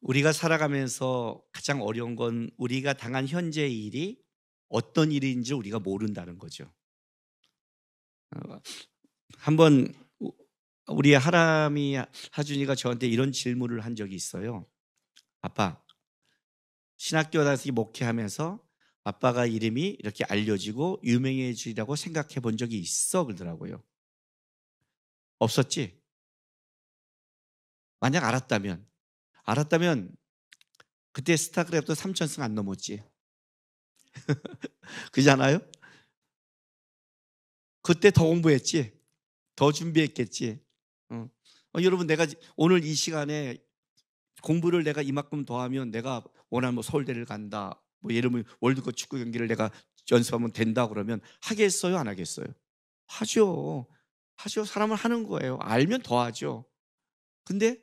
우리가 살아가면서 가장 어려운 건 우리가 당한 현재의 일이 어떤 일인지 우리가 모른다는 거죠. 어, 한번 우리 하람이 하준이가 저한테 이런 질문을 한 적이 있어요. 아빠, 신학교 다시 목회하면서 아빠가 이름이 이렇게 알려지고 유명해지라고 생각해 본 적이 있어? 그러더라고요. 없었지? 만약 알았다면 그때 스타크래프트 3,000승 안 넘었지. 그잖아요? 그때 더 공부했지. 더 준비했겠지. 어. 여러분, 내가 오늘 이 시간에 공부를 내가 이만큼 더 하면 내가 원하는 뭐 서울대를 간다, 뭐 예를 들면 월드컵 축구 경기를 내가 연습하면 된다 그러면 하겠어요, 안 하겠어요? 하죠. 하죠. 사람은 하는 거예요. 알면 더 하죠. 근데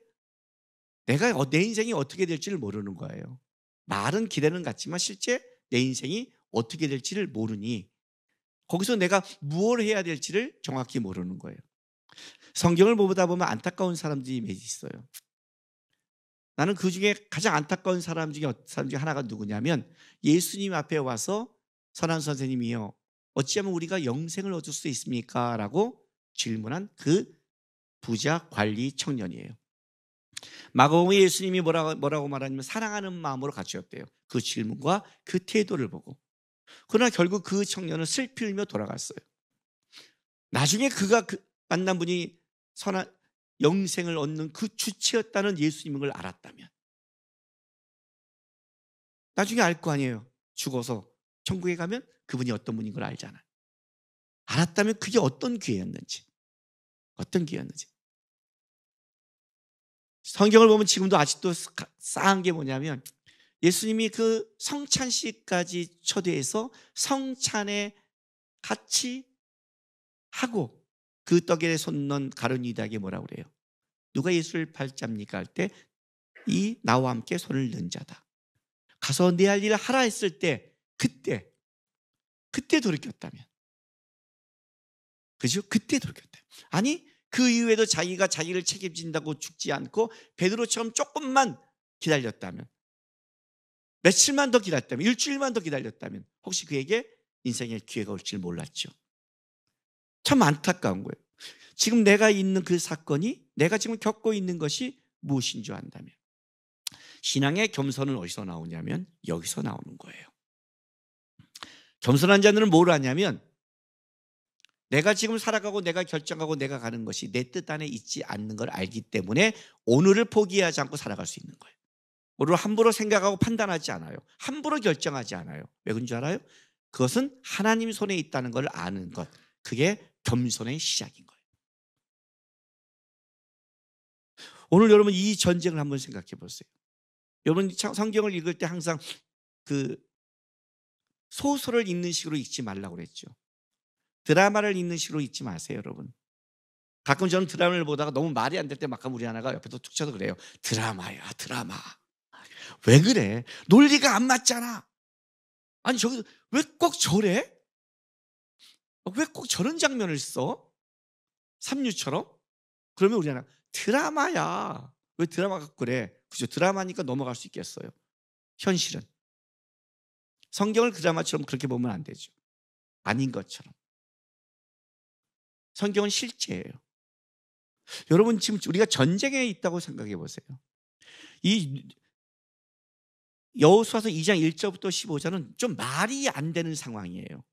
내가 내 인생이 어떻게 될지를 모르는 거예요. 말은 기대는 같지만 실제 내 인생이 어떻게 될지를 모르니 거기서 내가 무엇을 해야 될지를 정확히 모르는 거예요. 성경을 보다 보면 안타까운 사람들이 몇 있어요. 나는 그중에 가장 안타까운 사람 중에 하나가 누구냐면 예수님 앞에 와서 선한 선생님이요, 어찌하면 우리가 영생을 얻을 수 있습니까? 라고 질문한 그 부자 관리 청년이에요. 마가복음에 예수님이 뭐라고 말하냐면 사랑하는 마음으로 갖추었대요. 그 질문과 그 태도를 보고. 그러나 결국 그 청년은 슬피 울며 돌아갔어요. 나중에 그가 만난 분이 선한 영생을 얻는 그 주체였다는 예수님인 걸 알았다면 나중에 알 거 아니에요. 죽어서 천국에 가면 그분이 어떤 분인 걸 알잖아요. 알았다면 그게 어떤 기회였는지. 성경을 보면 지금도 아직도 싸한 게 뭐냐면 예수님이 그 성찬식까지 초대해서 성찬에 같이 하고 그 떡에 손 넣은 가룟 유다에게 뭐라고 그래요? 누가 예수를 팔잡니까? 할 때 이 나와 함께 손을 넣은 자다. 가서 내 할 일을 하라 했을 때 그때 돌이켰다면, 그죠? 그때 돌이켰다면. 아니 그 이후에도 자기가 자기를 책임진다고 죽지 않고 베드로처럼 조금만 기다렸다면, 며칠만 더 기다렸다면, 일주일만 더 기다렸다면 혹시 그에게 인생의 기회가 올 줄 몰랐죠. 참 안타까운 거예요. 지금 내가 있는 그 사건이, 내가 지금 겪고 있는 것이 무엇인 줄 안다면, 신앙의 겸손은 어디서 나오냐면 여기서 나오는 거예요. 겸손한 자들은 뭘 하냐면 내가 지금 살아가고 내가 결정하고 내가 가는 것이 내 뜻 안에 있지 않는 걸 알기 때문에 오늘을 포기하지 않고 살아갈 수 있는 거예요. 오늘 함부로 생각하고 판단하지 않아요. 함부로 결정하지 않아요. 왜 그런 줄 알아요? 그것은 하나님 손에 있다는 걸 아는 것, 그게 겸손의 시작인 거예요. 오늘 여러분 이 전쟁을 한번 생각해 보세요. 여러분 성경을 읽을 때 항상 그 소설을 읽는 식으로 읽지 말라고 그랬죠. 드라마를 읽는 식으로 읽지 마세요, 여러분. 가끔 저는 드라마를 보다가 너무 말이 안 될 때 막 우리 하나가 옆에서 툭 쳐서 그래요. 드라마야, 드라마. 왜 그래? 논리가 안 맞잖아. 아니 저기 왜 꼭 저래? 왜 꼭 저런 장면을 써? 삼류처럼? 그러면 우리 하나 드라마야. 왜 드라마 갖고 그래? 그죠? 드라마니까 넘어갈 수 있겠어요. 현실은 성경을 드라마처럼 그렇게 보면 안 되죠. 아닌 것처럼. 성경은 실제예요. 여러분 지금 우리가 전쟁에 있다고 생각해 보세요. 이 여호수아서 2장 1절부터 15절은 좀 말이 안 되는 상황이에요.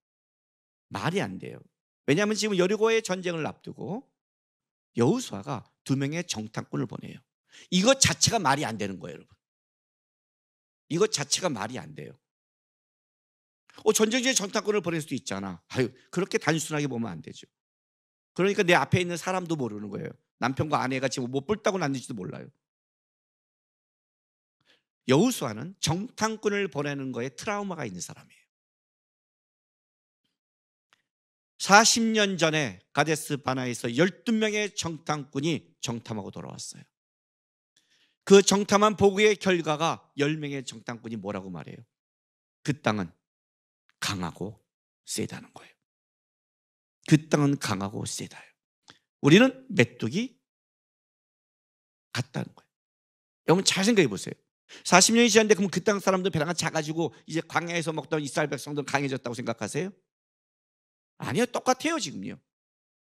말이 안 돼요. 왜냐하면 지금 여리고의 전쟁을 앞두고 여호수아가 2명의 정탐꾼을 보내요. 이것 자체가 말이 안 되는 거예요, 여러분. 이것 자체가 말이 안 돼요. 전쟁 중에 정탐꾼을 보낼 수도 있잖아. 그렇게 단순하게 보면 안 되죠. 그러니까 내 앞에 있는 사람도 모르는 거예요. 남편과 아내가 지금 못 뿔따고 났는지도 몰라요. 여호수아는 정탐꾼을 보내는 거에 트라우마가 있는 사람이에요. 40년 전에 가데스 바나에서 12명의 정탐꾼이 정탐하고 돌아왔어요. 그 정탐한 보고의 결과가 10명의 정탐꾼이 뭐라고 말해요? 그 땅은 강하고 세다는 거예요. 그 땅은 강하고 세다요. 우리는 메뚜기 같다는 거예요. 여러분 잘 생각해 보세요. 40년이 지났는데 그럼 그 땅 사람들 배가 작아지고 이제 광야에서 먹던 이스라엘 백성들은 강해졌다고 생각하세요? 아니요. 똑같아요. 지금요.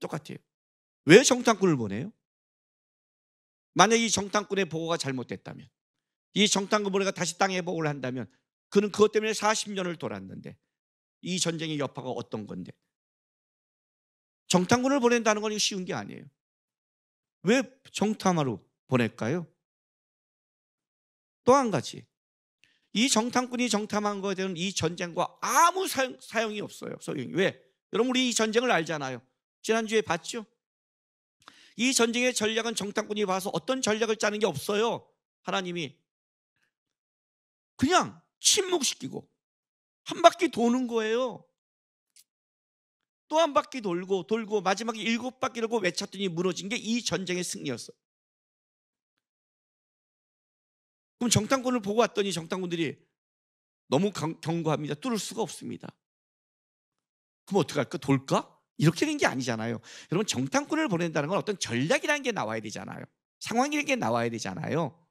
똑같아요. 왜 정탐꾼을 보내요? 만약 이 정탐꾼의 보고가 잘못됐다면, 이 정탐꾼 보내가 다시 땅에 보고를 한다면, 그는 그것 때문에 40년을 돌았는데 이 전쟁의 여파가 어떤 건데, 정탐꾼을 보낸다는 건 쉬운 게 아니에요. 왜 정탐하러 보낼까요? 또 한 가지, 이 정탐꾼이 정탐한 거에 대한 이 전쟁과 아무 사용이 없어요. 소용이. 왜? 여러분 우리 이 전쟁을 알잖아요. 지난주에 봤죠? 이 전쟁의 전략은 정탐꾼이 봐서 어떤 전략을 짜는 게 없어요. 하나님이 그냥 침묵시키고 한 바퀴 도는 거예요. 또 한 바퀴 돌고 마지막에 7바퀴 돌고 외쳤더니 무너진 게 이 전쟁의 승리였어요. 그럼 정탐꾼을 보고 왔더니 정탐꾼들이 너무 견고합니다. 뚫을 수가 없습니다. 그럼 어떡할까? 돌까? 이렇게 된 게 아니잖아요. 여러분 정탐꾼을 보낸다는 건 어떤 전략이라는 게 나와야 되잖아요. 상황이라는 게 나와야 되잖아요.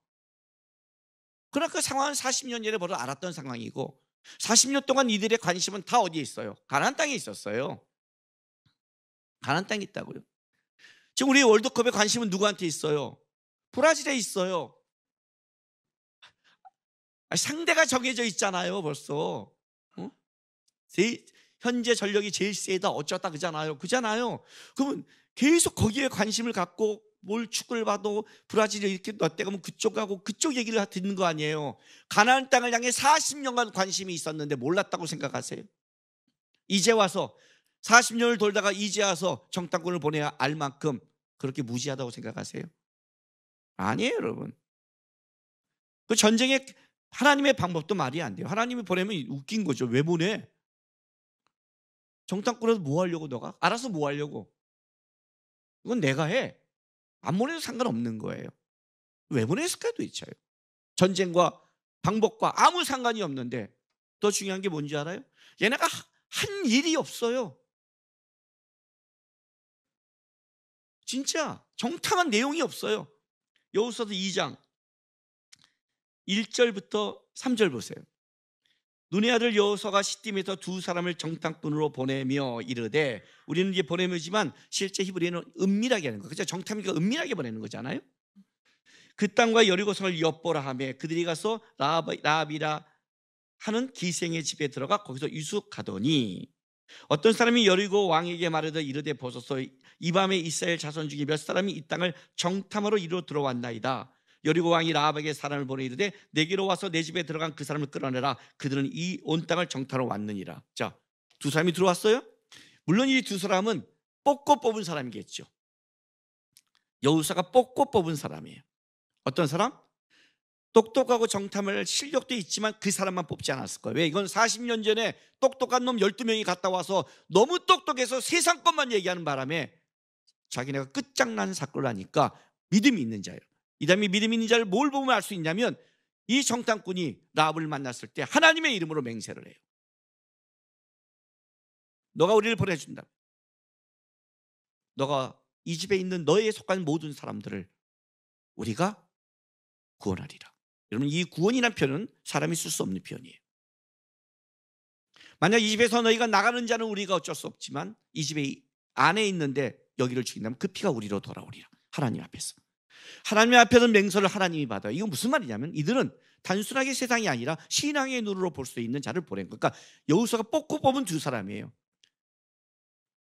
그러나 그 상황은 40년 전에 벌어 알았던 상황이고 40년 동안 이들의 관심은 다 어디에 있어요? 가나안 땅에 있었어요. 가나안 땅에 있다고요. 지금 우리 월드컵의 관심은 누구한테 있어요? 브라질에 있어요. 상대가 정해져 있잖아요. 벌써 현재 전력이 제일 세다 어쩌다 그잖아요. 그러면 계속 거기에 관심을 갖고 뭘 축구를 봐도 브라질이 이렇게 넣었대가 면 그쪽하고 그쪽 얘기를 듣는 거 아니에요. 가나안 땅을 향해 40년간 관심이 있었는데 몰랐다고 생각하세요? 이제 와서 40년을 돌다가 이제 와서 정탐꾼을 보내야 알 만큼 그렇게 무지하다고 생각하세요? 아니에요. 여러분 그 전쟁에 하나님의 방법도 말이 안 돼요. 하나님이 보내면 웃긴 거죠. 왜 보내? 정탐꾼에서 뭐 하려고 너가? 알아서 뭐 하려고? 이건 내가 해. 안 보내도 상관없는 거예요. 왜 보냈을까요 도대체? 전쟁과 방법과 아무 상관이 없는데 더 중요한 게 뭔지 알아요? 얘네가 한 일이 없어요. 진짜 정탐한 내용이 없어요. 여호수아서 2장 1절부터 3절 보세요. 눈의 아들 여호수아가 시딤에서 두 사람을 정탐꾼으로 보내며 이르되, 우리는 이제 보내면지만 실제 히브리어는 은밀하게 하는 거. 그죠? 정탐이니까 은밀하게 보내는 거잖아요. 그 땅과 여리고성을 엿보라 하며 그들이 가서 라합이라 하는 기생의 집에 들어가 거기서 유숙하더니, 어떤 사람이 여리고 왕에게 말하되 이르되 보소서, 이 밤에 이스라엘 자손 중에 몇 사람이 이 땅을 정탐하러 이리로 들어왔나이다. 여리고 왕이 라합에게 사람을 보내 이르되 내게로 와서 내 집에 들어간 그 사람을 끌어내라. 그들은 이 온 땅을 정탐하러 왔느니라. 자, 두 사람이 들어왔어요. 물론 이 두 사람은 뽑고 뽑은 사람이겠죠. 여호수아가 뽑고 뽑은 사람이에요. 어떤 사람? 똑똑하고 정탐할 실력도 있지만 그 사람만 뽑지 않았을 거예요. 왜? 이건 40년 전에 똑똑한 놈 12명이 갔다 와서 너무 똑똑해서 세상 것만 얘기하는 바람에 자기네가 끝장난 사건을 하니까 믿음이 있는 자예요. 이 다음에 믿음이 있는 자를 뭘 보면 알 수 있냐면, 이 정탐꾼이 라합을 만났을 때 하나님의 이름으로 맹세를 해요. 너가 우리를 보내준다. 너가 이 집에 있는 너에 속한 모든 사람들을 우리가 구원하리라. 여러분 이 구원이라는 표현은 사람이 쓸 수 없는 표현이에요. 만약 이 집에서 너희가 나가는 자는 우리가 어쩔 수 없지만 이 집에 안에 있는데 여기를 죽인다면 그 피가 우리로 돌아오리라. 하나님 앞에서. 하나님 앞에서 맹세를 하나님이 받아요. 이건 무슨 말이냐면 이들은 단순하게 세상이 아니라 신앙의 눈으로 볼 수 있는 자를 보낸 거예요. 그러니까 여호수아가 뽑고 뽑은 두 사람이에요.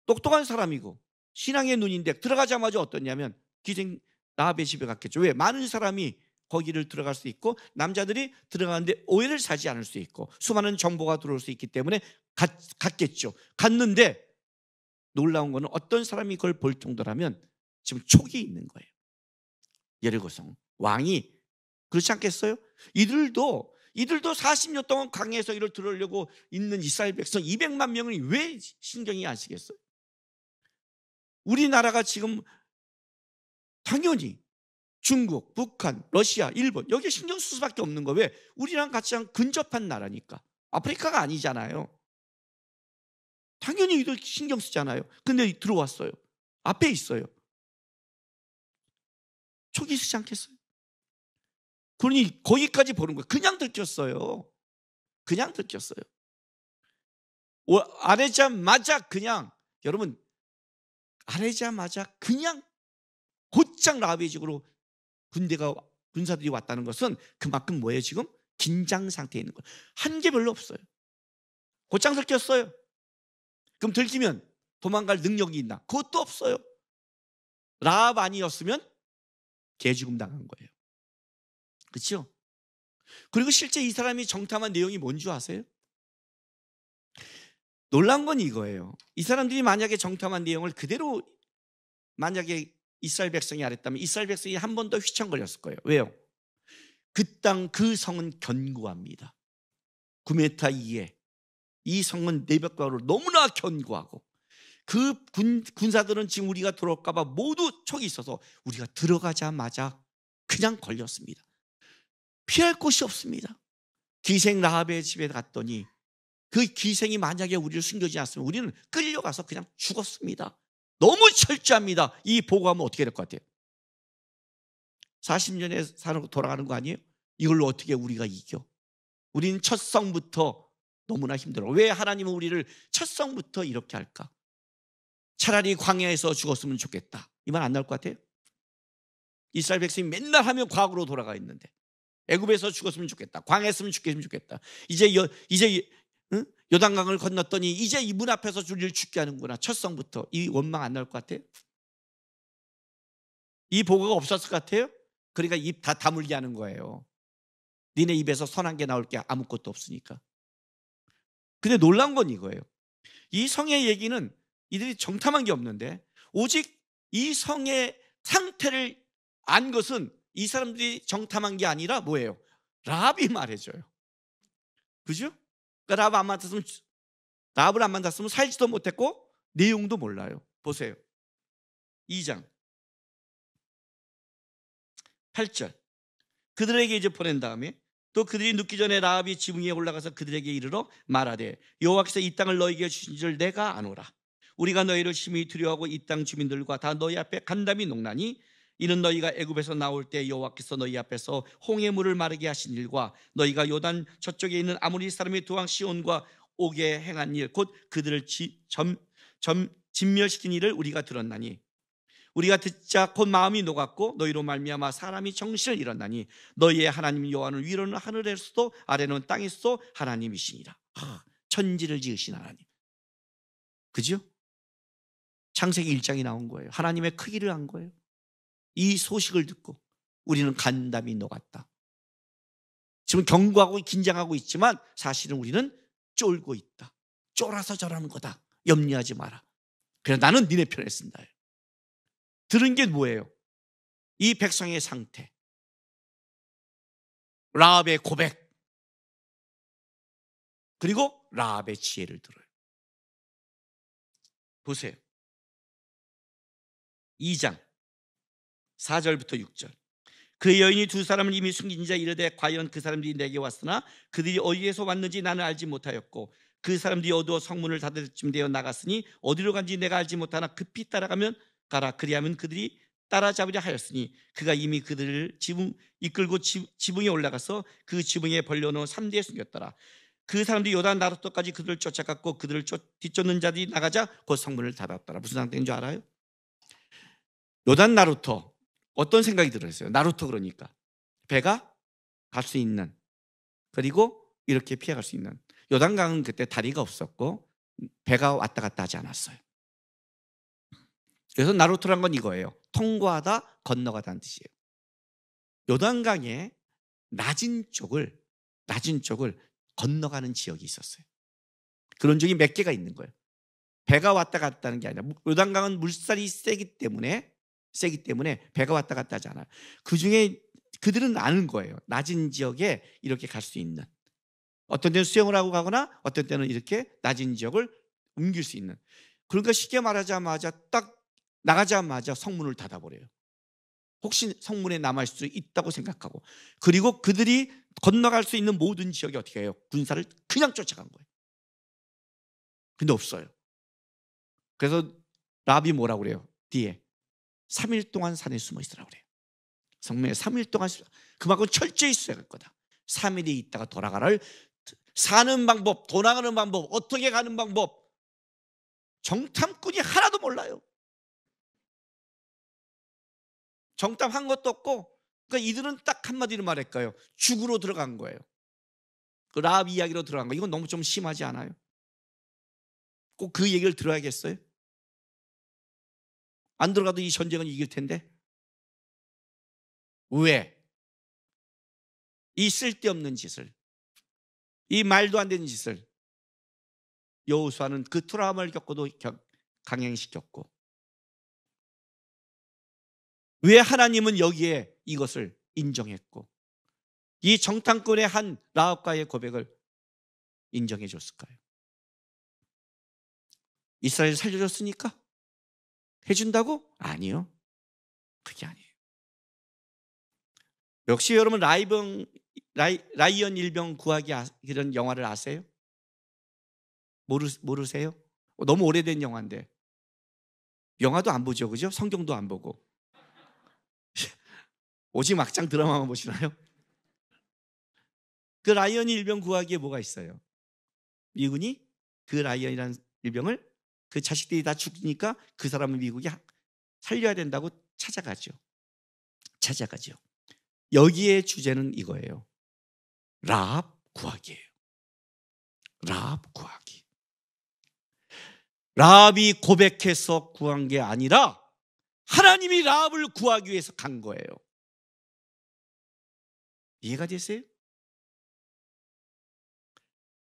똑똑한 사람이고 신앙의 눈인데 들어가자마자 어떠냐면 기생 라합의 집에 갔겠죠. 왜? 많은 사람이 거기를 들어갈 수 있고 남자들이 들어가는데 오해를 사지 않을 수 있고 수많은 정보가 들어올 수 있기 때문에 갔겠죠. 갔는데 놀라운 거는 어떤 사람이 그걸 볼 정도라면 지금 촉이 있는 거예요. 여리고성 왕이. 그렇지 않겠어요? 이들도 40년 동안 광야에서 이를 들으려고 있는 이스라엘 백성 200만 명이 왜 신경이 안 쓰겠어요? 우리나라가 지금 당연히 중국, 북한, 러시아, 일본 여기에 신경 쓸 수밖에 없는 거예요. 왜? 우리랑 같이 근접한 나라니까. 아프리카가 아니잖아요. 당연히 이들 신경 쓰잖아요. 근데 들어왔어요. 앞에 있어요. 촉이 쓰지 않겠어요? 그러니 거기까지 보는 거예요. 그냥 들켰어요. 그냥 들켰어요. 아뢰자마자 그냥, 여러분, 아뢰자마자 그냥 곧장 라합의 집으로 군사들이 왔다는 것은 그만큼 뭐예요? 지금 긴장 상태에 있는 거예요. 한 게 별로 없어요. 곧장 들켰어요. 그럼 들키면 도망갈 능력이 있나? 그것도 없어요. 라합 아니었으면 개죽음 당한 거예요. 그렇죠? 그리고 실제 이 사람이 정탐한 내용이 뭔지 아세요? 놀란 건 이거예요. 이 사람들이 만약에 정탐한 내용을 그대로 만약에 이스라엘 백성이 알았다면 이스라엘 백성이 한 번 더 휘청거렸을 거예요. 왜요? 그 땅, 그 성은 견고합니다. 9m 이에 이 성은 내벽과로 너무나 견고하고, 그 군사들은 지금 우리가 들어올까 봐 모두 촉이 있어서 우리가 들어가자마자 그냥 걸렸습니다. 피할 곳이 없습니다. 기생 라합의 집에 갔더니 그 기생이 만약에 우리를 숨겨주지 않았으면 우리는 끌려가서 그냥 죽었습니다. 너무 철저합니다. 이 보고하면 어떻게 될 것 같아요? 40년에 사는 돌아가는 거 아니에요? 이걸로 어떻게 우리가 이겨? 우리는 첫 성부터 너무나 힘들어. 왜 하나님은 우리를 첫 성부터 이렇게 할까? 차라리 광야에서 죽었으면 좋겠다. 이 말 안 나올 것 같아요? 이스라엘 백성이 맨날 하면 과거로 돌아가 있는데, 애굽에서 죽었으면 좋겠다, 광야에서 죽겠으면 좋겠다, 이제 요단강을 건넜더니 이제 이 문 앞에서 우리를 죽게 하는구나. 첫 성부터. 이 원망 안 나올 것 같아요? 이 보고가 없었을 것 같아요? 그러니까 입 다 다물게 하는 거예요. 니네 입에서 선한 게 나올 게 아무것도 없으니까. 근데 놀라운 건 이거예요. 이 성의 얘기는 이들이 정탐한 게 없는데, 오직 이 성의 상태를 안 것은 이 사람들이 정탐한 게 아니라 뭐예요? 라합이 말해줘요. 그죠? 그러니까 라합을 안 만났으면 살지도 못했고 내용도 몰라요. 보세요. 2장 8절. 그들에게 이제 보낸 다음에 또 그들이 눕기 전에 라합이 지붕 위에 올라가서 그들에게 이르러 말하되, 여호와께서 이 땅을 너희에게 주신 줄 내가 아노라. 우리가 너희를 심히 두려워하고 이 땅 주민들과 다 너희 앞에 간담이 녹나니, 이는 너희가 애굽에서 나올 때 여호와께서 너희 앞에서 홍해 물을 마르게 하신 일과 너희가 요단 저쪽에 있는 아모리 사람의 두 왕 시온과 오게 행한 일, 곧 그들을 진멸시킨 일을 우리가 들었나니, 우리가 듣자 곧 마음이 녹았고 너희로 말미암아 사람이 정신을 잃었나니, 너희의 하나님 여호와는 위로는 하늘에서도 아래는 땅에서도 하나님이시니라. 천지를 지으신 하나님. 그죠? 창세기 1장이 나온 거예요. 하나님의 크기를 한 거예요. 이 소식을 듣고 우리는 간담이 녹았다. 지금 경고하고 긴장하고 있지만 사실은 우리는 쫄고 있다. 쫄아서 저러는 거다. 염려하지 마라. 그래, 나는 니네 편에 쓴다. 들은 게 뭐예요? 이 백성의 상태, 라합의 고백, 그리고 라합의 지혜를 들어요. 보세요. 2장 4절부터 6절. 그 여인이 두 사람을 이미 숨긴 자 이르되, 과연 그 사람들이 내게 왔으나 그들이 어디에서 왔는지 나는 알지 못하였고, 그 사람들이 어두워 성문을 닫을 쯤 되어 나갔으니 어디로 간지 내가 알지 못하나 급히 따라가면 가라. 그리하면 그들이 따라잡으려 하였으니, 그가 이미 그들을 이끌고 지붕에 올라가서 그 지붕에 벌려놓은 삼대에 숨겼더라. 그 사람들이 요단 나루토까지 그들을 쫓아갔고 그들을 뒤쫓는 자들이 나가자 곧 성문을 닫았더라. 무슨 상태인 줄 알아요? 요단 나루토, 어떤 생각이 들었어요? 나루토 그러니까 배가 갈 수 있는, 그리고 이렇게 피해갈 수 있는. 요단강은 그때 다리가 없었고 배가 왔다 갔다 하지 않았어요. 그래서 나루토란 건 이거예요. 통과하다, 건너가다는 뜻이에요. 요단강의 낮은 쪽을 건너가는 지역이 있었어요. 그런 적이 몇 개가 있는 거예요. 배가 왔다 갔다 하는 게 아니라, 요단강은 물살이 세기 때문에 배가 왔다 갔다 하지 않아요. 그중에 그들은 아는 거예요. 낮은 지역에 이렇게 갈 수 있는, 어떤 때는 수영을 하고 가거나 어떤 때는 이렇게 낮은 지역을 옮길 수 있는. 그러니까 쉽게 말하자마자 딱 나가자마자 성문을 닫아버려요. 혹시 성문에 남아있을 수 있다고 생각하고, 그리고 그들이 건너갈 수 있는 모든 지역에 어떻게 해요? 군사를 그냥 쫓아간 거예요. 근데 없어요. 그래서 라합이 뭐라고 그래요? 뒤에 3일 동안 산에 숨어 있으라고 그래요. 성명에 3일 동안 그만큼 철저히 수행할 거다. 3일이 있다가 돌아가라를 사는 방법, 돌아가는 방법, 어떻게 가는 방법 정탐꾼이 하나도 몰라요. 정탐한 것도 없고 그러니까 이들은 딱 한마디로 말할까요? 죽으로 들어간 거예요. 그 라합 이야기로 들어간 거. 이건 너무 좀 심하지 않아요? 꼭 그 얘기를 들어야겠어요? 안 들어가도 이 전쟁은 이길 텐데. 왜? 이 쓸데없는 짓을, 이 말도 안 되는 짓을 여호수아는 그 트라우마를 겪고도 강행시켰고, 왜 하나님은 여기에 이것을 인정했고 이 정탐꾼의 한 라합과의 고백을 인정해 줬을까요? 이스라엘 살려줬으니까? 해준다고? 아니요. 그게 아니에요. 역시 여러분 라이언 일병 구하기 이런 영화를 아세요? 모르세요? 너무 오래된 영화인데. 영화도 안 보죠, 그죠? 성경도 안 보고. 오직 막장 드라마만 보시나요? 그 라이언 일병 구하기에 뭐가 있어요? 미군이 그 라이언이라는 일병을 그 자식들이 다 죽으니까 그 사람을 미국이 살려야 된다고 찾아가죠. 여기에 주제는 이거예요. 라합 구하기예요. 라합 구하기. 라합이 고백해서 구한 게 아니라 하나님이 라합을 구하기 위해서 간 거예요. 이해가 되세요?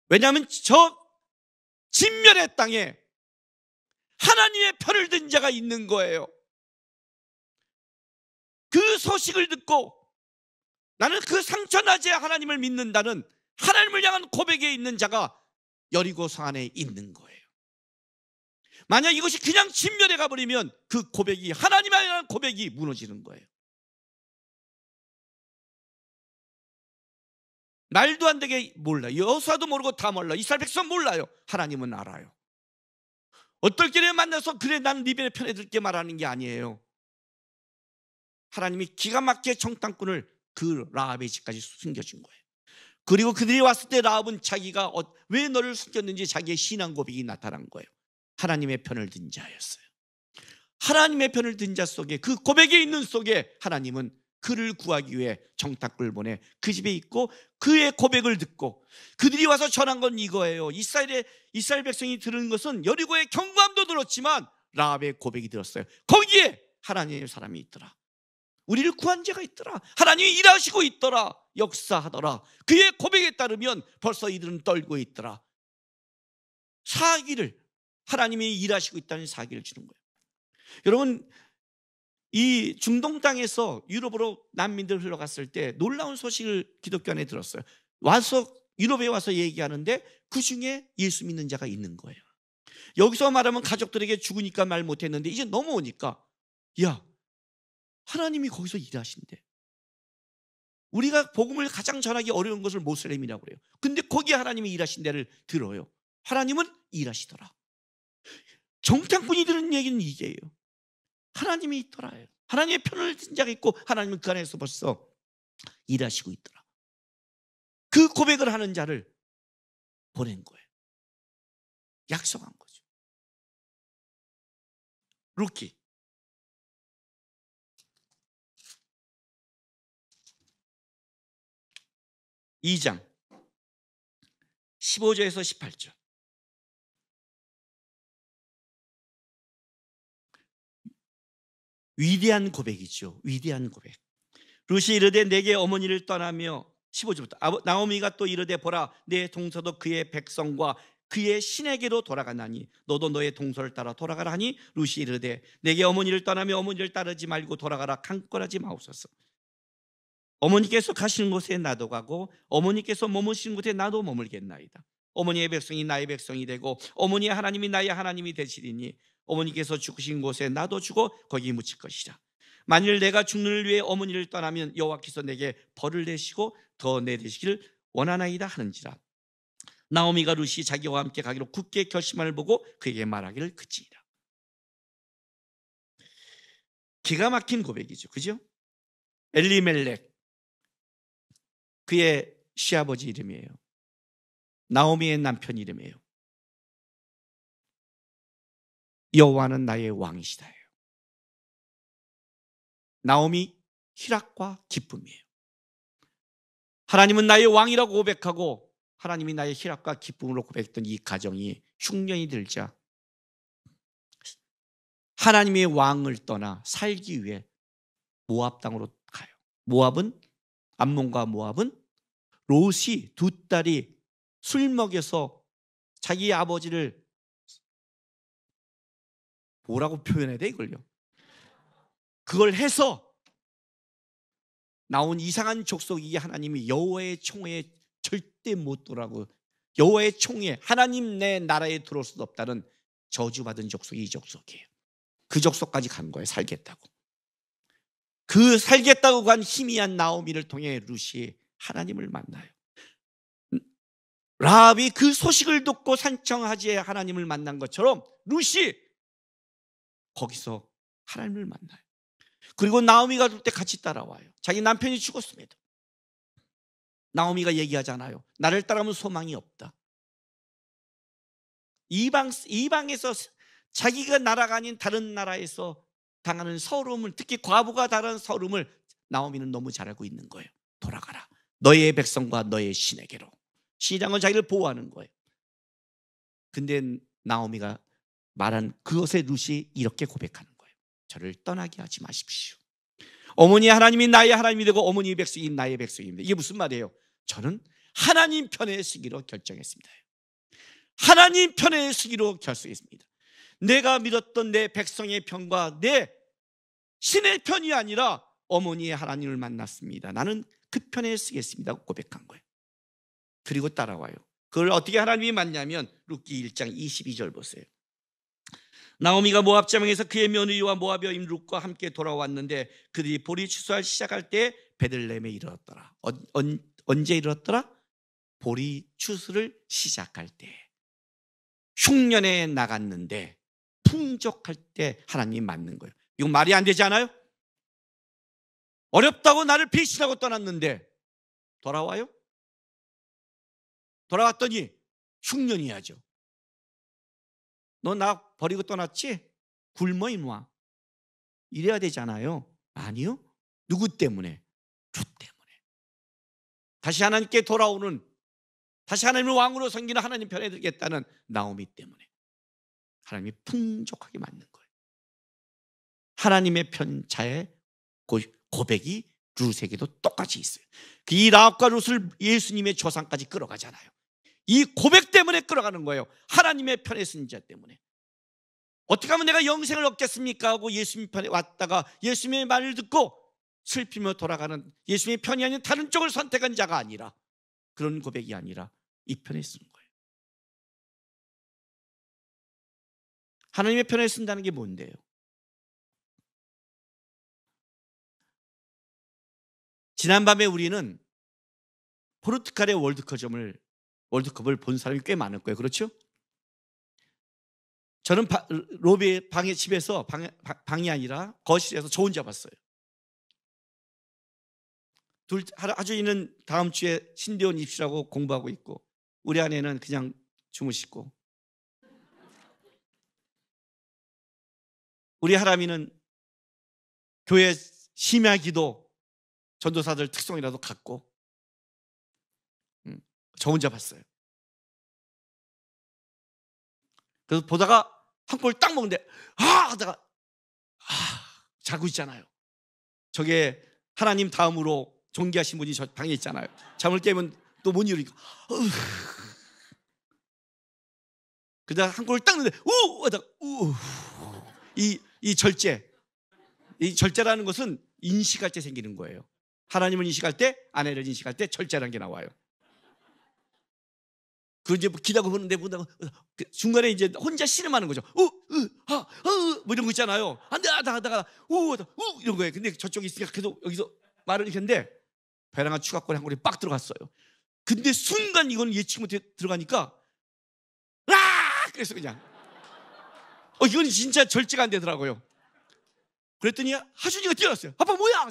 왜냐하면 저 진멸의 땅에 하나님의 편을 든 자가 있는 거예요. 그 소식을 듣고 나는 그 상처나지 하나님을 믿는다는 하나님을 향한 고백에 있는 자가 여리고 성 안에 있는 거예요. 만약 이것이 그냥 진멸해 가버리면 그 고백이, 하나님에 대한 고백이 무너지는 거예요. 말도 안 되게 몰라요. 여호수아도 모르고 다 몰라요. 이스라엘 백성 몰라요. 하나님은 알아요. 어떨 길에 만나서 그래 난 리벤의 편에 들게 말하는 게 아니에요. 하나님이 기가 막히게 정탐꾼을 그 라합의 집까지 숨겨준 거예요. 그리고 그들이 왔을 때 라합은 자기가 왜 너를 숨겼는지 자기의 신앙 고백이 나타난 거예요. 하나님의 편을 든 자였어요. 하나님의 편을 든 자 속에, 그 고백에 있는 속에 하나님은 그를 구하기 위해 정탐꾼을 보내 그 집에 있고 그의 고백을 듣고 그들이 와서 전한 건 이거예요. 이스라엘 백성이 들은 것은 여리고의 경고함도 들었지만 라합의 고백이 들었어요. 거기에 하나님의 사람이 있더라. 우리를 구한 자가 있더라. 하나님이 일하시고 있더라. 역사하더라. 그의 고백에 따르면 벌써 이들은 떨고 있더라. 사기를, 하나님이 일하시고 있다는 사기를 주는 거예요. 여러분, 이 중동 땅에서 유럽으로 난민들 흘러갔을 때 놀라운 소식을 기독교 안에 들었어요. 유럽에 와서 얘기하는데 그 중에 예수 믿는 자가 있는 거예요. 여기서 말하면 가족들에게 죽으니까 말 못했는데 이제 넘어오니까, 야, 하나님이 거기서 일하신대. 우리가 복음을 가장 전하기 어려운 것을 모슬렘이라고 그래요. 근데 거기에 하나님이 일하신 데를 들어요. 하나님은 일하시더라. 정탐꾼이 들은 얘기는 이게예요. 하나님이 있더라요. 하나님의 편을 든 자가 있고 하나님은 그 안에서 벌써 일하시고 있더라. 그 고백을 하는 자를 보낸 거예요. 약속한 거죠. 루키 2장 15절에서 18절. 위대한 고백이죠. 위대한 고백. 룻이 이르되 내게 어머니를 떠나며 15절부터 나오미가 또 이르되 보라 내 동서도 그의 백성과 그의 신에게로 돌아가나니 너도 너의 동서를 따라 돌아가라 하니 룻이 이르되 내게 어머니를 떠나며 어머니를 따르지 말고 돌아가라 강권하지 마옵소서. 어머니께서 가시는 곳에 나도 가고 어머니께서 머무시는 곳에 나도 머물겠나이다. 어머니의 백성이 나의 백성이 되고 어머니의 하나님이 나의 하나님이 되시리니 어머니께서 죽으신 곳에 나도 죽어 거기 묻힐 것이라. 만일 내가 죽는 일 위해 어머니를 떠나면 여호와께서 내게 벌을 내시고 더 내리시기를 원하나이다 하는지라. 나오미가 룻이 자기와 함께 가기로 굳게 결심을 보고 그에게 말하기를 그치니라. 기가 막힌 고백이죠, 그죠? 엘리멜렉, 그의 시아버지 이름이에요. 나오미의 남편 이름이에요. 여호와는 나의 왕이시다예요. 나오미, 희락과 기쁨이에요. 하나님은 나의 왕이라고 고백하고 하나님이 나의 희락과 기쁨으로 고백했던 이 가정이 흉년이 들자 하나님의 왕을 떠나 살기 위해 모압 땅으로 가요. 모압은, 암몬과 모압은 롯이 두 딸이 술 먹여서 자기 아버지를, 뭐라고 표현해야 돼 이걸요? 그걸 해서 나온 이상한 족속이 하나님이 여호와의 총회에 절대 못 들어가고, 여호와의 총회, 하나님 내 나라에 들어올 수 없다는 저주받은 족속이 이 족속이에요. 그 족속까지 간 거예요. 살겠다고. 그 살겠다고 간 희미한 나오미를 통해 룻이 하나님을 만나요. 라합이 그 소식을 듣고 산청하지에 하나님을 만난 것처럼 룻이 거기서 하나님을 만나요. 그리고 나오미가 올 때 같이 따라와요. 자기 남편이 죽었습니다. 나오미가 얘기하잖아요. 나를 따라오면 소망이 없다. 이방에서 자기가 나라가 아닌 다른 나라에서 당하는 서러움을, 특히 과부가 당하는 서러움을 나오미는 너무 잘 알고 있는 거예요. 돌아가라. 너의 백성과 너의 신에게로. 신이란 건 자기를 보호하는 거예요. 근데 나오미가 말한 그것에 룻이 이렇게 고백하는 거예요. 저를 떠나게 하지 마십시오. 어머니 하나님이 나의 하나님이 되고 어머니 백성이 나의 백성입니다. 이게 무슨 말이에요? 저는 하나님 편에 서기로 결정했습니다. 하나님 편에 서기로 결정했습니다. 내가 믿었던 내 백성의 편과 내 신의 편이 아니라 어머니의 하나님을 만났습니다. 나는 그 편에 서겠습니다 고백한 거예요. 그리고 따라와요. 그걸 어떻게 하나님이 만나면 룻기 1장 22절 보세요. 나오미가 모압 지방에서 그의 며느리와 모압 여인 룻과 함께 돌아왔는데 그들이 보리 추수할 시작할 때 베들레헴에 이르렀더라. 언제 이르렀더라? 보리 추수를 시작할 때, 흉년에 나갔는데 풍족할 때 하나님 맞는 거예요. 이건 말이 안 되지 않아요? 어렵다고 나를 배신하고 떠났는데 돌아와요? 돌아왔더니 흉년이야죠. 너 나 버리고 떠났지? 굶어 이놈아. 이래야 되잖아요. 아니요. 누구 때문에? 룻 때문에. 다시 하나님께 돌아오는, 다시 하나님을 왕으로 섬기는 하나님 편에 들겠다는 나오미 때문에 하나님이 풍족하게 맞는 거예요. 하나님의 편자의 고백이 룻에게도 똑같이 있어요. 이 라합과 룻을 예수님의 조상까지 끌어가잖아요. 이 고백 때문에 끌어가는 거예요. 하나님의 편에 쓴 자 때문에. 어떻게 하면 내가 영생을 얻겠습니까? 하고 예수님 편에 왔다가 예수님의 말을 듣고 슬피며 돌아가는, 예수님의 편이 아닌 다른 쪽을 선택한 자가 아니라, 그런 고백이 아니라 이 편에 쓰는 거예요. 하나님의 편에 쓴다는 게 뭔데요? 지난밤에 우리는 포르투갈의 월드컵을 본 사람이 꽤 많을 거예요. 그렇죠? 저는 로비의 방에, 집에서 방이 아니라 거실에서 저 혼자 봤어요. 하준이는 다음 주에 신대원 입시라고 공부하고 있고, 우리 아내는 그냥 주무시고, 우리 하람이는 교회 심야기도 전도사들 특성이라도 갖고, 저 혼자 봤어요. 그래서 보다가 한 골 딱 먹는데 하다가 자고 있잖아요. 저게 하나님 다음으로 존귀하신 분이 저 방에 있잖아요. 잠을 깨면 또 못 이루니까 그러다 한 골 딱 넣는데 하다가 이 절제라는 것은 인식할 때 생기는 거예요. 하나님을 인식할 때, 아내를 인식할 때 절제라는 게 나와요. 그 이제 기다고 보는데 보다가 중간에 이제 혼자 씨름하는 거죠. 뭐 이런 거 있잖아요. 안 돼, 하다가 이런 거예요. 근데 저쪽에 있으니까 계속 여기서 말을 이렇게 했는데 배랑아 추가골에 한 골이 빡 들어갔어요. 근데 순간 이건 예측 못해 들어가니까 그래서 그냥 이건 진짜 절제가 안 되더라고요. 그랬더니 하준이가 뛰어났어요. 아빠 뭐야?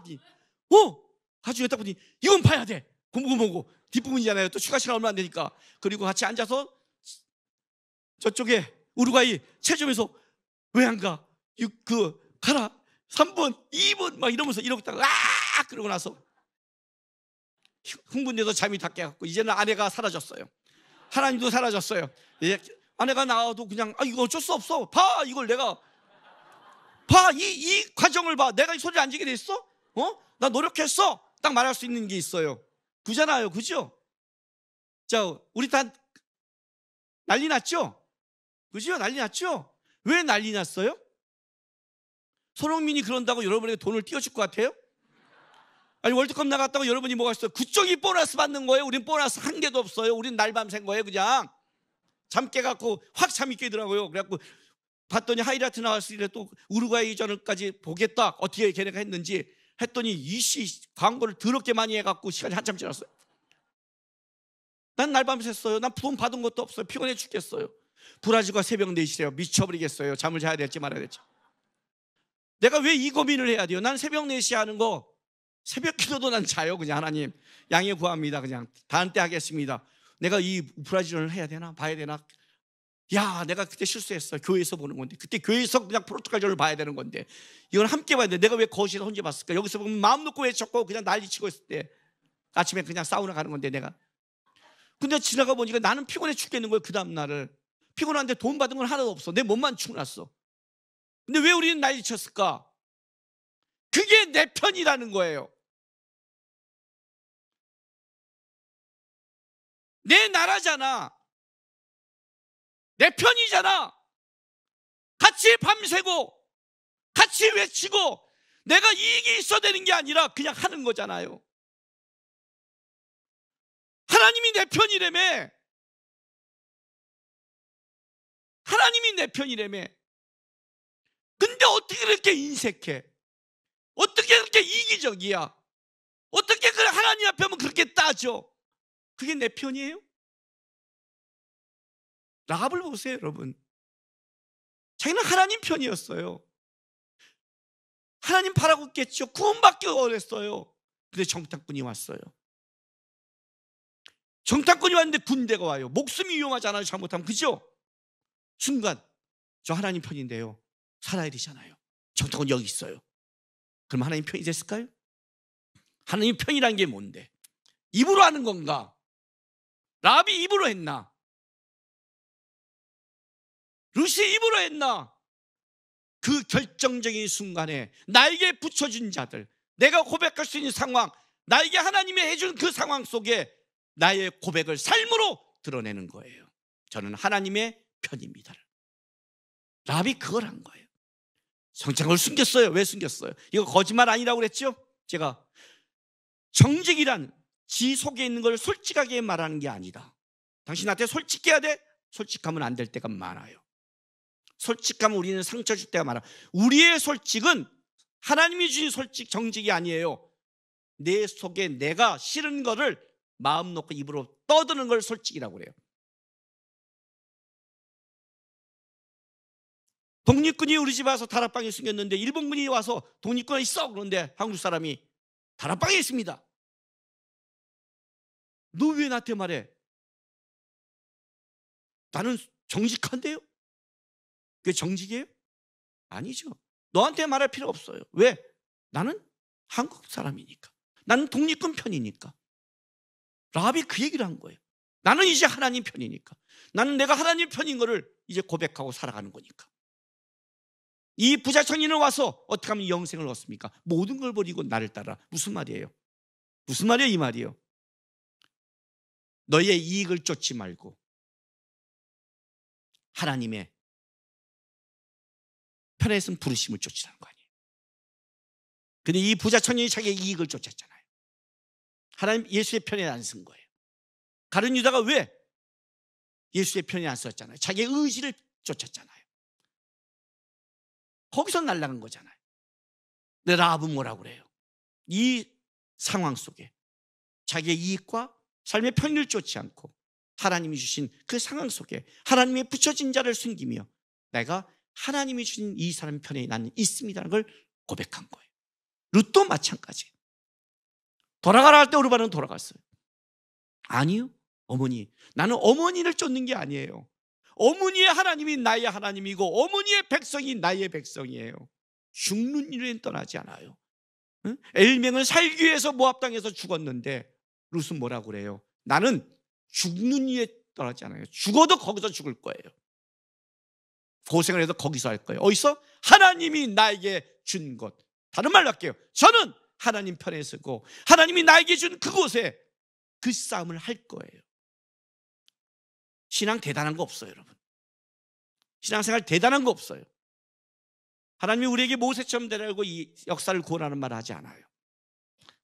가지고 딱 보니 이건 봐야 돼. 공부 보고 뒷부분이잖아요. 또 휴가 시간 얼마 안 되니까. 그리고 같이 앉아서 저쪽에 우루과이 체조에서 왜 안 가? 가라. 3분, 2분 막 이러면서 이러고 있다가 그러고 나서 흥분돼서 잠이 다 깨갖고 이제는 아내가 사라졌어요. 하나님도 사라졌어요. 아내가 나와도 그냥 이거 어쩔 수 없어. 봐, 이걸 내가 봐, 이 과정을 봐. 내가 이 소리를 안 지게 됐어? 나 노력했어. 딱 말할 수 있는 게 있어요. 그잖아요, 그죠? 자, 우리 다 난리 났죠? 그죠? 난리 났죠? 왜 난리 났어요? 손흥민이 그런다고 여러분에게 돈을 띄워줄 것 같아요? 아니, 월드컵 나갔다고 여러분이 뭐가 있어요? 그쪽이 보너스 받는 거예요? 우린 보너스 한 개도 없어요. 우린 날밤 샌 거예요. 그냥 잠 깨갖고 확 잠이 깨더라고요. 그래갖고 봤더니 하이라이트 나왔을 때 또 우루과이전까지 보겠다. 어떻게 걔네가 했는지 했더니 이씨 광고를 더럽게 많이 해갖고 시간이 한참 지났어요. 난 날밤 샜어요. 난 돈 받은 것도 없어요. 피곤해 죽겠어요. 브라질과 새벽 4시래요. 미쳐버리겠어요. 잠을 자야 될지 말아야 될지. 내가 왜 이 고민을 해야 돼요? 난 새벽 4시에 하는 거 새벽 기도도 난 자요. 그냥 하나님 양해 구합니다. 그냥 다음 때 하겠습니다. 내가 이 브라질을 해야 되나 봐야 되나. 야, 내가 그때 실수했어. 교회에서 보는 건데 그때 교회에서 그냥 포르투갈전을 봐야 되는 건데 이건 함께 봐야 돼. 내가 왜 거실에서 혼자 봤을까? 여기서 보면 마음 놓고 외쳤고 그냥 난리치고 있을 때 아침에 그냥 사우나 가는 건데 내가. 근데 지나가 보니까 나는 피곤해 죽겠는 거예요. 그 다음 날을. 피곤한데 돈 받은 건 하나도 없어. 내 몸만 축났어. 근데 왜 우리는 난리쳤을까? 그게 내 편이라는 거예요. 내 나라잖아. 내 편이잖아. 같이 밤새고 같이 외치고 내가 이익이 있어야 되는 게 아니라 그냥 하는 거잖아요. 하나님이 내 편이라며. 하나님이 내 편이라며. 근데 어떻게 그렇게 인색해? 어떻게 그렇게 이기적이야? 어떻게 그래 하나님 앞에 하면 그렇게 따져? 그게 내 편이에요? 라합을 보세요, 여러분. 자기는 하나님 편이었어요. 하나님 바라고 있겠죠. 구원받기 원했어요. 근데 정탐꾼이 왔어요. 정탐꾼이 왔는데 군대가 와요. 목숨이 위험하잖아요. 잘못하면. 그죠? 순간 저 하나님 편인데요. 살아야 되잖아요. 정탐꾼이 여기 있어요. 그럼 하나님 편이 됐을까요? 하나님 편이라는 게 뭔데? 입으로 하는 건가? 라합이 입으로 했나? 룻이 입으로 했나? 그 결정적인 순간에 나에게 붙여준 자들, 내가 고백할 수 있는 상황, 나에게 하나님이 해준 그 상황 속에 나의 고백을 삶으로 드러내는 거예요. 저는 하나님의 편입니다. 라합이 그걸 한 거예요. 성장을 숨겼어요. 왜 숨겼어요? 이거 거짓말 아니라고 그랬죠? 제가 정직이란 지 속에 있는 걸 솔직하게 말하는 게 아니다. 당신한테 솔직해야 돼? 솔직하면 안 될 때가 많아요. 솔직하면 우리는 상처 줄 때가 많아. 우리의 솔직은 하나님이 주신 솔직, 정직이 아니에요. 내 속에 내가 싫은 거를 마음 놓고 입으로 떠드는 걸 솔직이라고 그래요. 독립군이 우리 집에 와서 다락방에 숨겼는데 일본군이 와서 독립군이 있어. 그런데 한국 사람이 다락방에 있습니다. 너 왜 나한테 말해? 나는 정직한데요? 그게 정직이에요? 아니죠. 너한테 말할 필요 없어요. 왜? 나는 한국 사람이니까. 나는 독립군 편이니까. 라합이 그 얘기를 한 거예요. 나는 이제 하나님 편이니까. 나는 내가 하나님 편인 거를 이제 고백하고 살아가는 거니까. 이 부자 청년은 와서 어떻게 하면 영생을 얻습니까? 모든 걸 버리고 나를 따라. 무슨 말이에요? 무슨 말이에요? 이 말이에요. 너의 이익을 쫓지 말고 하나님의 편에 있는 부르심을 쫓으라는 거 아니에요. 근데 이 부자 청년이 자기의 이익을 쫓았잖아요. 하나님 예수의 편에 안 쓴 거예요. 가룟 유다가 왜 예수의 편에 안 썼잖아요. 자기의 의지를 쫓았잖아요. 거기서 날아간 거잖아요. 근데 라합은 뭐라고 그래요? 이 상황 속에 자기의 이익과 삶의 편의를 쫓지 않고 하나님이 주신 그 상황 속에 하나님의 붙여진 자를 숨기며 내가 하나님이 주신 이 사람 편에 나는 있습니다라는 걸 고백한 거예요. 룻도 마찬가지. 돌아가라 할 때 오르반은 돌아갔어요. 아니요. 어머니, 나는 어머니를 쫓는 게 아니에요. 어머니의 하나님이 나의 하나님이고 어머니의 백성이 나의 백성이에요. 죽는 일은 떠나지 않아요. 응? 엘명은 살기 위해서 모압 땅에서 죽었는데 룻은 뭐라고 그래요? 나는 죽는 일에 떠나지 않아요. 죽어도 거기서 죽을 거예요. 고생을 해도 거기서 할 거예요. 어디서? 하나님이 나에게 준 것. 다른 말로 할게요. 저는 하나님 편에 서고 하나님이 나에게 준 그곳에 그 싸움을 할 거예요. 신앙 대단한 거 없어요, 여러분. 신앙생활 대단한 거 없어요. 하나님이 우리에게 모세처럼 되라고 이 역사를 구원하는 말을 하지 않아요.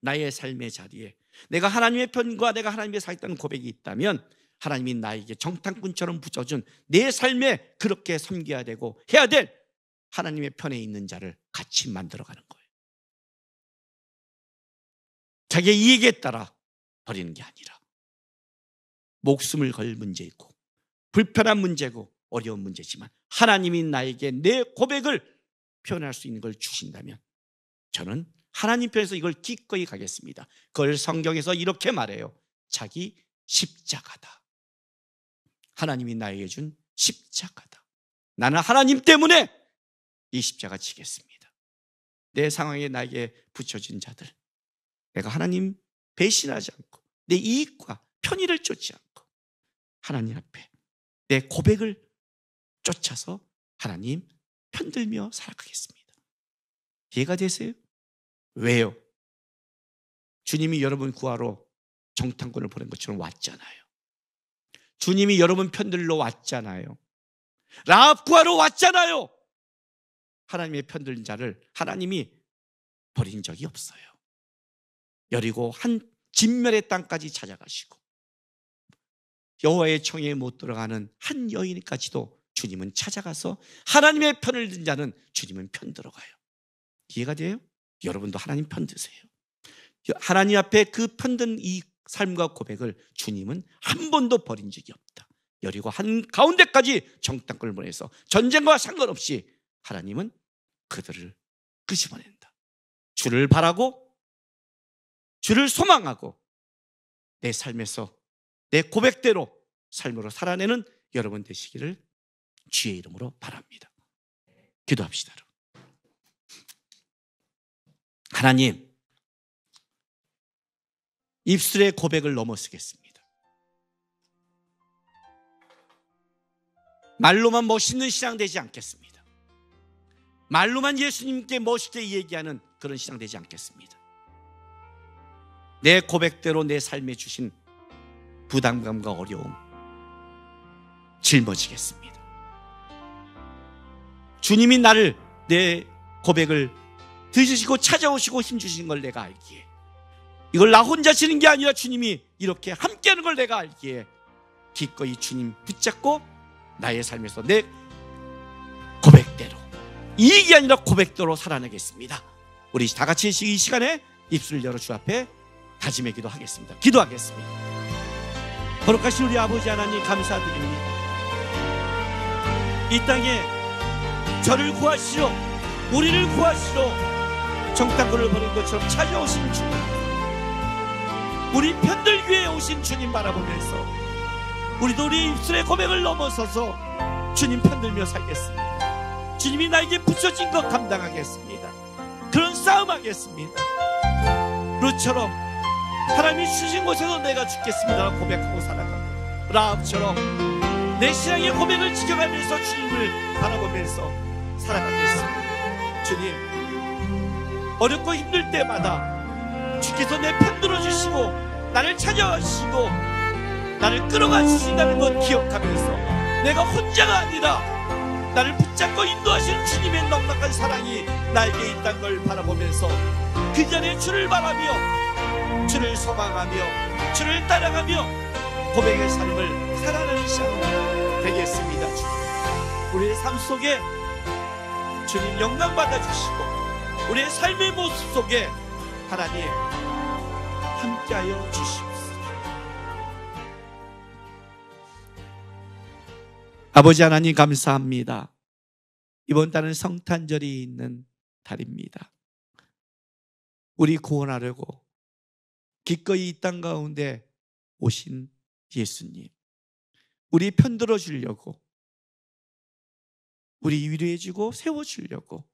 나의 삶의 자리에 내가 하나님의 편과 내가 하나님의 살겠다는 고백이 있다면 하나님이 나에게 정탐꾼처럼 붙여준 내 삶에 그렇게 섬겨야 되고 해야 될 하나님의 편에 있는 자를 같이 만들어가는 거예요. 자기의 이익에 따라 버리는 게 아니라 목숨을 걸 문제이고 불편한 문제고 어려운 문제지만 하나님이 나에게 내 고백을 표현할 수 있는 걸 주신다면 저는 하나님 편에서 이걸 기꺼이 가겠습니다. 그걸 성경에서 이렇게 말해요. 자기 십자가다. 하나님이 나에게 준 십자가다. 나는 하나님 때문에 이 십자가 지겠습니다. 내 상황에 나에게 붙여진 자들, 내가 하나님 배신하지 않고 내 이익과 편의를 쫓지 않고 하나님 앞에 내 고백을 쫓아서 하나님 편들며 살아가겠습니다. 이해가 되세요? 왜요? 주님이 여러분 구하러 정탐꾼을 보낸 것처럼 왔잖아요. 주님이 여러분 편들러 왔잖아요. 라합 구하러 왔잖아요. 하나님의 편든 자를 하나님이 버린 적이 없어요. 여리고 한 진멸의 땅까지 찾아가시고 여호와의 청에 못 들어가는 한 여인까지도 주님은 찾아가서 하나님의 편을 든 자는 주님은 편들어가요. 이해가 돼요? 여러분도 하나님 편드세요. 하나님 앞에 그 편든 이 삶과 고백을 주님은 한 번도 버린 적이 없다. 여리고 한 가운데까지 정탐꾼을 보내서 전쟁과 상관없이 하나님은 그들을 끄집어낸다. 주를 바라고 주를 소망하고 내 삶에서 내 고백대로 삶으로 살아내는 여러분 되시기를 주의 이름으로 바랍니다. 기도합시다. 하나님, 입술의 고백을 넘어서겠습니다. 말로만 멋있는 신앙 되지 않겠습니다. 말로만 예수님께 멋있게 얘기하는 그런 신앙 되지 않겠습니다. 내 고백대로 내 삶에 주신 부담감과 어려움 짊어지겠습니다. 주님이 나를 내 고백을 들으시고 찾아오시고 힘주신 걸 내가 알기에 이걸 나 혼자 지는 게 아니라 주님이 이렇게 함께하는 걸 내가 알기에 기꺼이 주님 붙잡고 나의 삶에서 내 고백대로 이익이 아니라 고백대로 살아내겠습니다. 우리 다 같이 이 시간에 입술을 열어 주 앞에 다짐의 기도하겠습니다. 기도하겠습니다. 거룩하신 우리 아버지 하나님 감사드립니다. 이 땅에 저를 구하시러 우리를 구하시러 정탐꾼을 보낸 것처럼 찾아오신 주님, 우리 편들 위에 오신 주님 바라보면서 우리도 우리 입술의 고백을 넘어서서 주님 편들며 살겠습니다. 주님이 나에게 붙여진 것 감당하겠습니다. 그런 싸움하겠습니다. 룻처럼 하나님이 주신 곳에서 내가 죽겠습니다 고백하고 살아가고 라합처럼 내 신앙의 고백을 지켜가면서 주님을 바라보면서 살아가겠습니다. 주님, 어렵고 힘들 때마다 주께서 내 편 들어주시고 나를 찾아와주시고 나를 끌어가 주신다는 것 기억하면서 내가 혼자가 아니라 나를 붙잡고 인도하시는 주님의 넉넉한 사랑이 나에게 있다는 걸 바라보면서 그 자리에 주를 바라며 주를 소망하며 주를 따라가며 고백의 삶을 살아내는 시간 되겠습니다. 우리의 삶 속에 주님 영광 받아주시고 우리의 삶의 모습 속에 하나님 함께하여 주시옵소서. 아버지 하나님 감사합니다. 이번 달은 성탄절이 있는 달입니다. 우리 구원하려고 기꺼이 이 땅 가운데 오신 예수님, 우리 편들어 주려고, 우리 위로해 주고 세워 주려고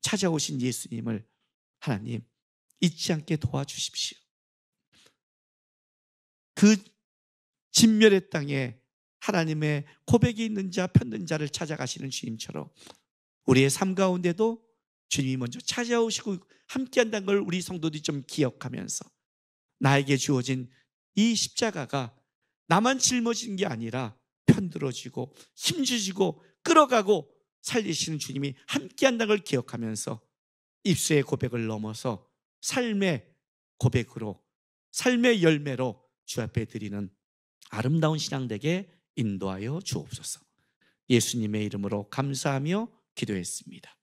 찾아오신 예수님을 하나님 잊지 않게 도와주십시오. 그 진멸의 땅에 하나님의 고백이 있는 자, 편든 자를 찾아가시는 주님처럼 우리의 삶 가운데도 주님이 먼저 찾아오시고 함께한다는 걸 우리 성도들이 좀 기억하면서 나에게 주어진 이 십자가가 나만 짊어지는 게 아니라 편들어지고 힘주시고 끌어가고 살리시는 주님이 함께한다는 걸 기억하면서 입술의 고백을 넘어서 삶의 고백으로, 삶의 열매로 주 앞에 드리는 아름다운 신앙 되게 인도하여 주옵소서. 예수님의 이름으로 감사하며 기도했습니다.